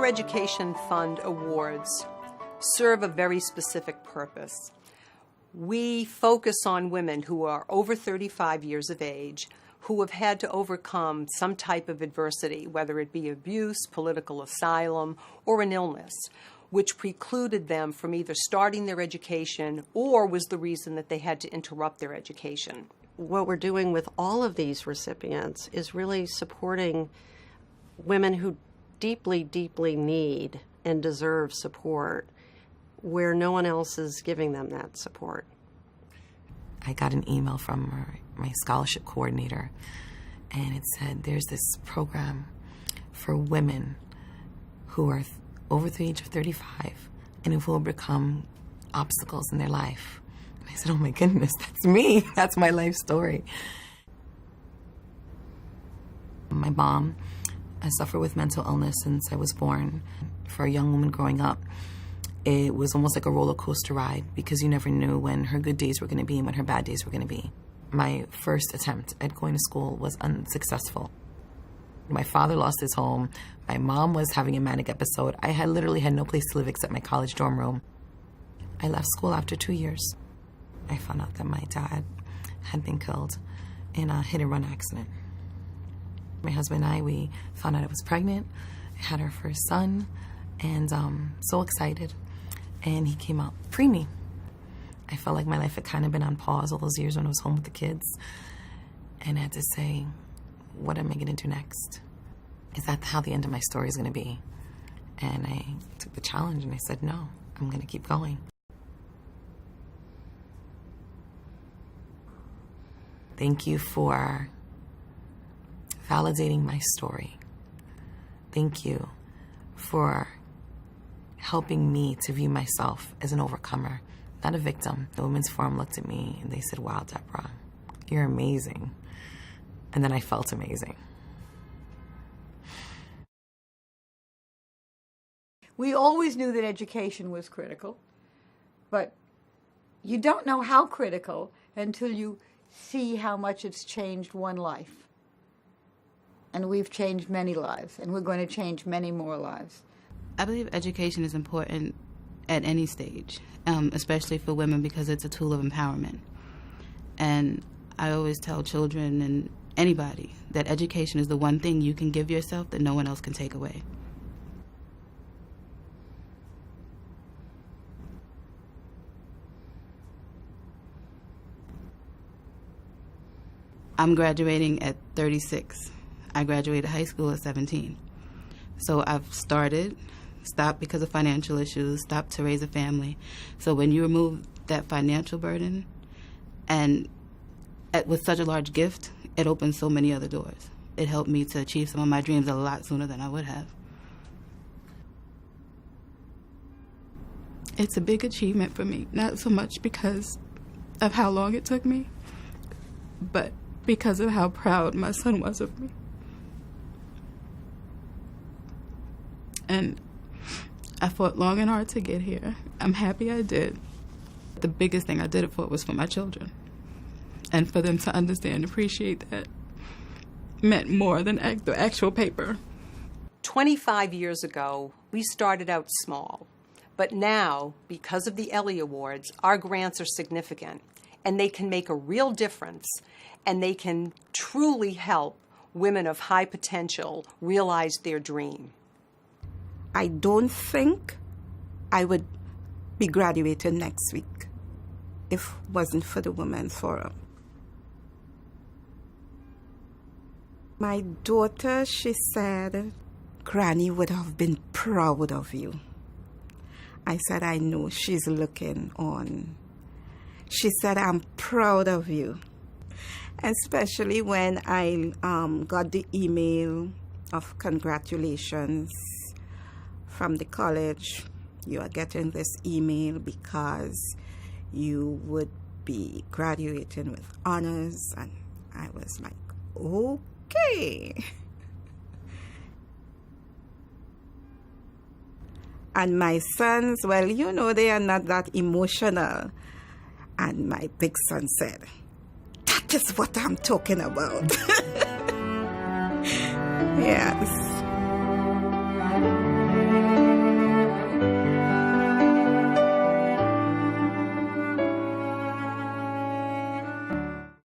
Our Education Fund awards serve a very specific purpose. We focus on women who are over 35 years of age, who have had to overcome some type of adversity, whether it be abuse, political asylum, or an illness, which precluded them from either starting their education or was the reason that they had to interrupt their education. What we're doing with all of these recipients is really supporting women who deeply, deeply need and deserve support where no one else is giving them that support. I got an email from my scholarship coordinator, and it said there's this program for women who are over the age of 35 and who will overcome obstacles in their life. And I said, oh my goodness, that's me. That's my life story. My mom has suffered with mental illness since I was born. For a young woman growing up, it was almost like a roller coaster ride because you never knew when her good days were going to be and when her bad days were going to be. My first attempt at going to school was unsuccessful. My father lost his home. My mom was having a manic episode. I literally had no place to live except my college dorm room. I left school after 2 years. I found out that my dad had been killed in a hit-and-run accident. My husband and I, we found out I was pregnant. I had our first son, and so excited. And he came out preemie. I felt like my life had kind of been on pause all those years when I was home with the kids. And I had to say, what am I going to do next? Is that how the end of my story is going to be? And I took the challenge and I said, no, I'm going to keep going. Thank you for validating my story. Thank you for helping me to view myself as an overcomer, not a victim. The Women's Forum looked at me and they said, wow, Deborah, you're amazing. And then I felt amazing. We always knew that education was critical, but you don't know how critical until you see how much it's changed one life. And we've changed many lives, and we're going to change many more lives. I believe education is important at any stage, especially for women because it's a tool of empowerment. And I always tell children and anybody that education is the one thing you can give yourself that no one else can take away. I'm graduating at 36. I graduated high school at 17. So I've stopped because of financial issues, stopped to raise a family. So when you remove that financial burden, and with such a large gift, it opens so many other doors. It helped me to achieve some of my dreams a lot sooner than I would have. It's a big achievement for me, not so much because of how long it took me, but because of how proud my son was of me. And I fought long and hard to get here. I'm happy I did. The biggest thing I did it for was for my children. And for them to understand and appreciate that meant more than the actual paper. 25 years ago, we started out small. But now, because of the Ellie Awards, our grants are significant. And they can make a real difference. And they can truly help women of high potential realize their dream. I don't think I would be graduating next week if it wasn't for the Women's Forum. My daughter, she said, Granny would have been proud of you. I said, I know, she's looking on. She said, I'm proud of you. Especially when I got the email of congratulations from the college. You are getting this email because you would be graduating with honors. And I was like, okay. And my sons, well, you know, they are not that emotional. And my big son said, that is what I'm talking about. Yes.